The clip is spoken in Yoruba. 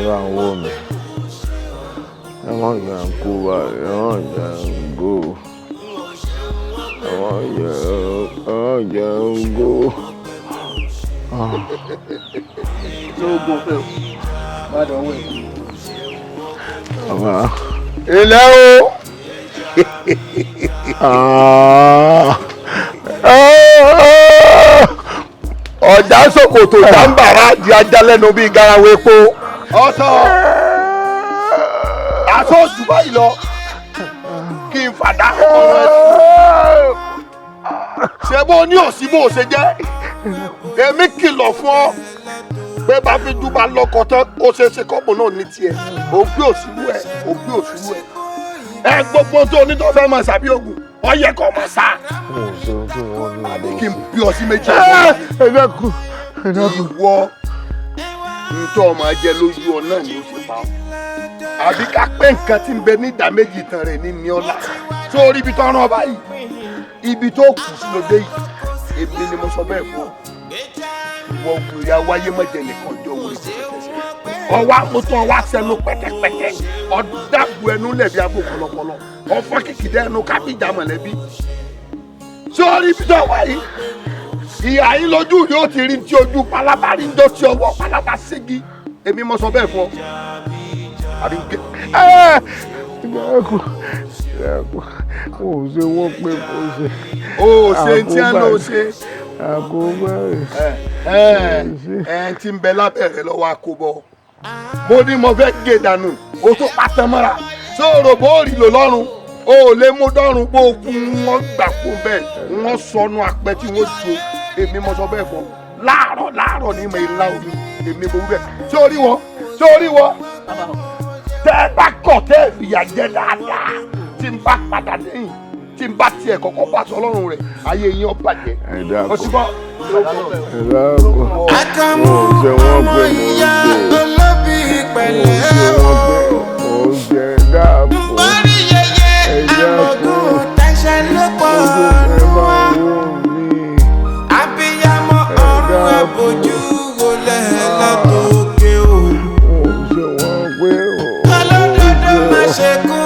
bá ń wò mí. Ẹ wọ́n yà ń kú wa, ẹ wọ́n yà ń gò. Ẹ wọ́n yà ń gò. Ṣé o gbọ́ pé o? Má dán wẹ̀. Ilé o. Ọjà ṣòkòtò jàǹbàrà di ajá lẹ́nu bíi garawo epo. Ọ̀tọ̀ aṣọ òjò báyìí lọ kí n fàdá ọ̀rọ̀ ẹ̀. Ṣé bó ní òsì bó ṣe jẹ́? Èmi kìlọ̀ fún ọ pé bá fi dúbà lọ́kọ̀ tán ó ṣe é ṣe kọ́pù náà ní tiẹ̀. Ó gbé òṣùwù ẹ̀, ó gbé òṣùwù ẹ̀. Ẹ gbogbo tó ní tó fẹ́ mọ̀ sàbí ògùn, ọ yẹ kó mọ̀ sá. Àbí kí n bí ọ sí méjì ọ̀gbọ́n. Ẹ dákun. Ìwọ ntọ́ ọmọ ajẹ́ lójú ọ náà ni ó ṣe pa ọ́. Àbí ká pé nǹkan tí ń bẹ ní ìdá méjì tán rẹ̀ ní ọ̀la. Sórí ibi tó rán ọ báyìí, ibi tó kù sí lóde yìí, èmi ni mo sọ bẹ́ẹ̀ fún ọ. Ìwọ ògùnrin awáyé mọ̀jẹ̀ nìkan jọ wọlé tẹ̀sẹ̀. Ọwọ́ àmútọ́ ọwọ́ àṣẹnu pẹ̀tẹ̀pẹ̀tẹ̀, ọ̀dàbù ẹnu lẹ̀bi abó pọ̀lọpọ̀lọ, ọ̀fọ̀ kìkìdá ẹnu kábíjà mọ̀lẹ́bí. Sórí ibi tó wà yìí, ìyá yín lójú yóò ti rí tí ojú pálábá rí ń jọ tí ọwọ́ pálábá ségi. Èmi mo sọ bẹ́ẹ̀ fún ọ. Àbí ń gbé. Dákun. Ó ṣe wọ́n pé kó ṣe. Ó ṣe tí ẹ lọ ṣe. Àkóbá Ẹ ti ń bẹ lábẹ́rẹ́ lọ́wọ́ àkóbọ̀. Mo ní mo fẹ́ gé dànù, o tó pátán mọ́ra. Sọ̀rọ̀ bó rí lò lọ́rùn, o ò lè mú dọ́rùn bó kú wọn gbà kó bẹ́ẹ̀. Wọ́n sọnù apẹ tí wọ́n jo. Èmi mo sọ bẹ́ẹ̀ fún ọ. Láàárọ̀ ní ìmọ̀ ìlà omi. Èmi mo wí bẹ́ẹ̀. Sórí wọ. Tẹ́ ẹ bá kọ̀ tẹ́ ẹ fìyà jẹ dáadáa. Tí n bá padà lẹ́yìn, tí n bá tiẹ̀ kọ́kọ́ bá sọ ọlọ́run rẹ̀, ayé yín ó bàjẹ́. Ẹ dákun. Òṣùpọ̀. Àkànmú ọmọ ìyá olóbì pẹ̀lẹ́ o. Parí yẹyẹ àmọ̀gùn tẹ̀sẹ̀ ló pọ̀ nù wá. Abiyamọ ọ̀run ẹ̀bùjú wọlé látòkè o. Olódodo má ṣe kú.